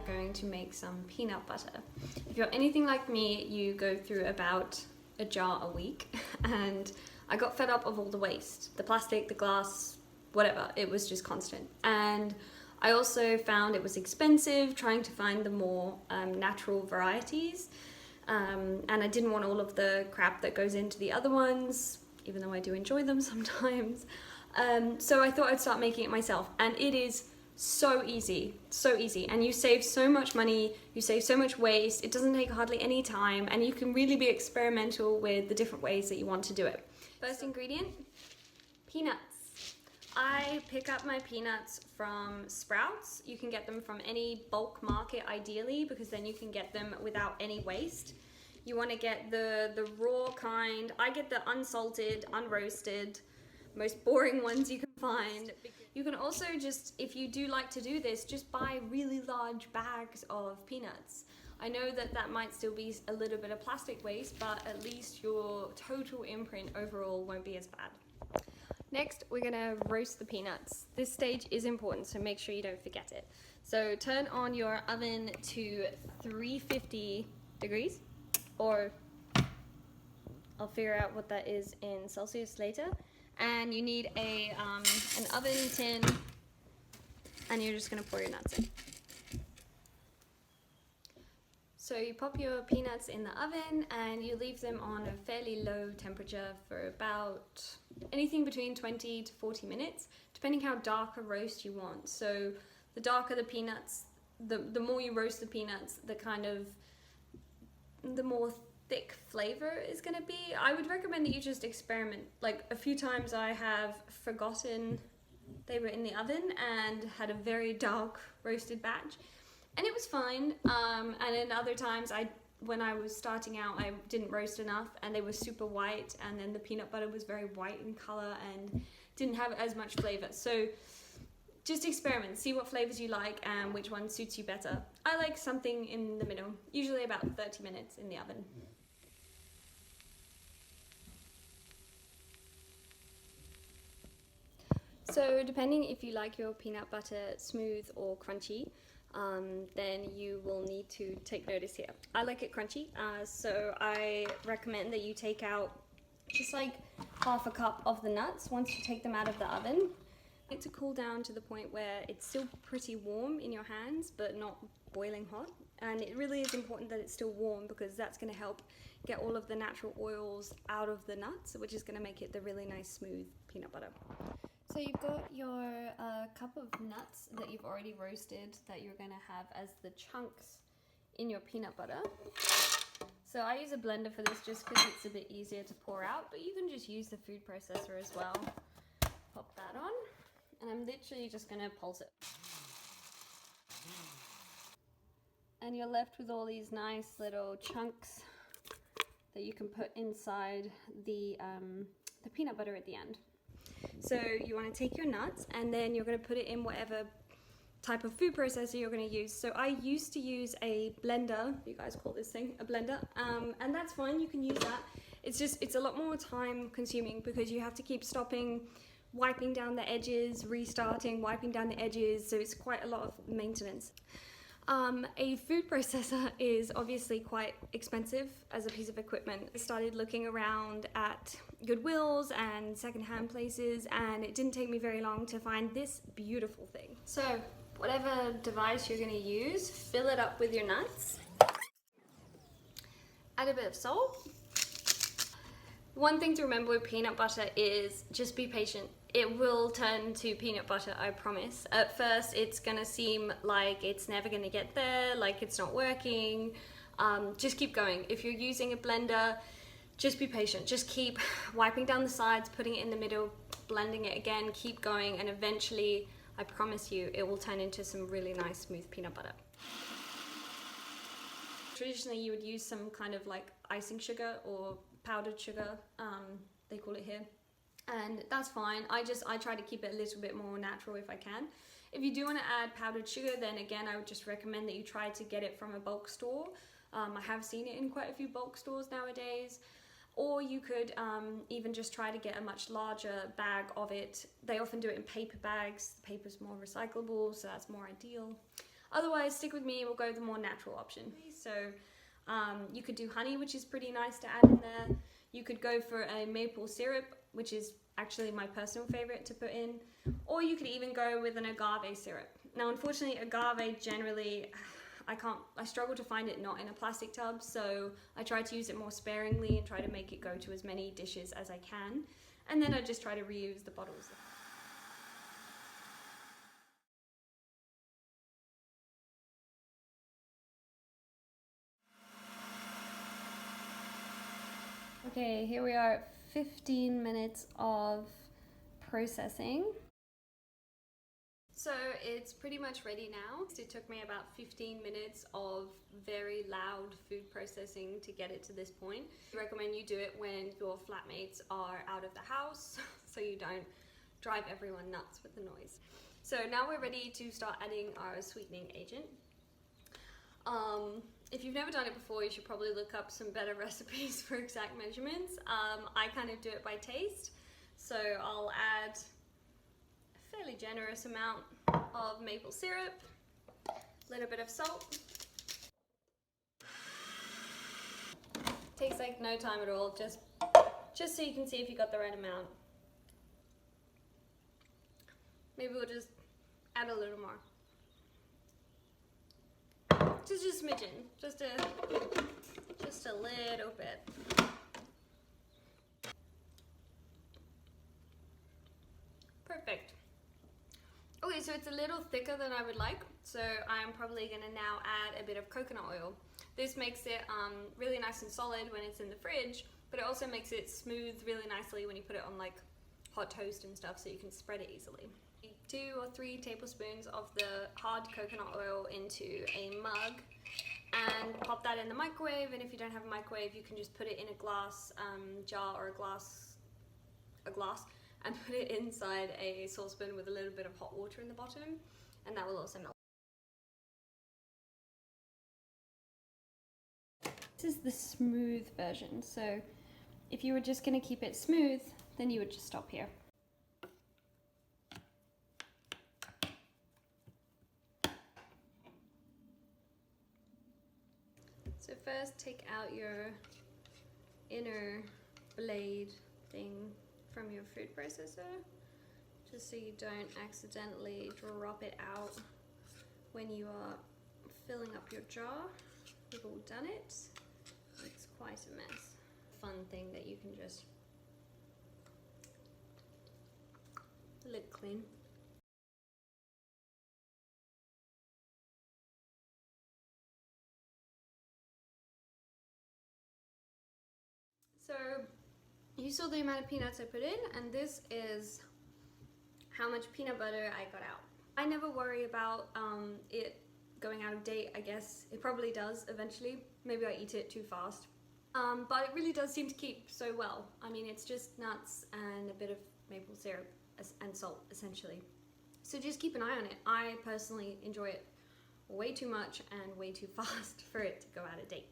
going to make some peanut butter. If you're anything like me, you go through about a jar a week, and I got fed up of all the waste, the plastic, the glass, whatever. It was just constant. And I also found it was expensive trying to find the more natural varieties, and I didn't want all of the crap that goes into the other ones, even though I do enjoy them sometimes. So I thought I'd start making it myself, and it is so easy, and you save so much money, you save so much waste, it doesn't take hardly any time, and you can really be experimental with the different ways that you want to do it. First ingredient, peanuts. I pick up my peanuts from Sprouts. You can get them from any bulk market ideally, because then you can get them without any waste. You want to get the raw kind. I get the unsalted, unroasted, most boring ones you can find. You can also just, if you do like to do this, just buy really large bags of peanuts. I know that that might still be a little bit of plastic waste, but at least your total imprint overall won't be as bad. Next, we're gonna roast the peanuts. This stage is important, so make sure you don't forget it. So turn on your oven to 350 degrees, or I'll figure out what that is in Celsius later. And you need an oven tin, and you're just gonna pour your nuts in. So you pop your peanuts in the oven and you leave them on a fairly low temperature for about anything between 20 to 40 minutes, depending how dark a roast you want. So the darker the peanuts, the more you roast the peanuts, the more thick flavor is gonna be. I would recommend that you just experiment. Like a few times I have forgotten they were in the oven and had a very dark roasted batch. And it was fine, and then other times when I was starting out, I didn't roast enough and they were super white, and then the peanut butter was very white in color and didn't have as much flavor. So just experiment, see what flavors you like and which one suits you better. I like something in the middle, usually about 30 minutes in the oven. So depending if you like your peanut butter smooth or crunchy, then you will need to take notice here. I like it crunchy, so I recommend that you take out just like half a cup of the nuts once you take them out of the oven. It to cool down to the point where it's still pretty warm in your hands, but not boiling hot. And it really is important that it's still warm, because that's going to help get all of the natural oils out of the nuts, which is going to make it the really nice smooth peanut butter. So you've got your cup of nuts that you've already roasted that you're going to have as the chunks in your peanut butter. So I use a blender for this just because it's a bit easier to pour out, but you can just use the food processor as well. Pop that on, and I'm literally just going to pulse it. And you're left with all these nice little chunks that you can put inside the peanut butter at the end. So you want to take your nuts and then you're going to put it in whatever type of food processor you're going to use. So I used to use a blender. You guys call this thing a blender, and that's fine, you can use that. It's a lot more time consuming because you have to keep stopping, wiping down the edges, restarting, wiping down the edges, so it's quite a lot of maintenance. A food processor is obviously quite expensive as a piece of equipment. I started looking around at Goodwills and secondhand places, and it didn't take me very long to find this beautiful thing. So whatever device you're going to use, fill it up with your nuts. Add a bit of salt. One thing to remember with peanut butter is just be patient. It will turn to peanut butter, I promise. At first, it's gonna seem like it's never gonna get there, like it's not working. Just keep going. If you're using a blender, just be patient. Just keep wiping down the sides, putting it in the middle, blending it again, keep going, and eventually, I promise you, it will turn into some really nice smooth peanut butter. Traditionally, you would use some kind of like icing sugar or powdered sugar, they call it here. And that's fine. I try to keep it a little bit more natural if I can. If you do want to add powdered sugar, then again, I would just recommend that you try to get it from a bulk store. I have seen it in quite a few bulk stores nowadays. Or you could even just try to get a much larger bag of it. They often do it in paper bags. The paper's more recyclable, so that's more ideal. Otherwise, stick with me, we'll go the more natural option. So you could do honey, which is pretty nice to add in there. You could go for a maple syrup, which is actually my personal favorite to put in, or you could even go with an agave syrup. Now, unfortunately, agave generally, I struggle to find it not in a plastic tub, so I try to use it more sparingly and try to make it go to as many dishes as I can, and then I just try to reuse the bottles. Okay, here we are at 15 minutes of processing. So it's pretty much ready now. It took me about 15 minutes of very loud food processing to get it to this point. I recommend you do it when your flatmates are out of the house so you don't drive everyone nuts with the noise. So now we're ready to start adding our sweetening agent. If you've never done it before, you should probably look up some better recipes for exact measurements. I kind of do it by taste, so I'll add a fairly generous amount of maple syrup, a little bit of salt. Takes like no time at all, just so you can see if you got the right amount. Maybe we'll just add a little more. Just a smidgen, just a little bit. Perfect. Okay, so it's a little thicker than I would like, so I'm probably gonna now add a bit of coconut oil. This makes it really nice and solid when it's in the fridge, but it also makes it smooth really nicely when you put it on like hot toast and stuff, so you can spread it easily. 2 or 3 tablespoons of the hard coconut oil into a mug and pop that in the microwave. And if you don't have a microwave, you can just put it in a glass jar or a glass and put it inside a saucepan with a little bit of hot water in the bottom, and that will also melt. This is the smooth version, so if you were just going to keep it smooth, then you would just stop here. So first, take out your inner blade thing from your food processor, just so you don't accidentally drop it out when you are filling up your jar. We've all done it. It's quite a mess. Fun thing that you can just lick clean. So you saw the amount of peanuts I put in, and this is how much peanut butter I got out. I never worry about it going out of date. I guess it probably does eventually. Maybe I eat it too fast. But it really does seem to keep so well. I mean, it's just nuts and a bit of maple syrup and salt, essentially. So just keep an eye on it. I personally enjoy it way too much and way too fast for it to go out of date.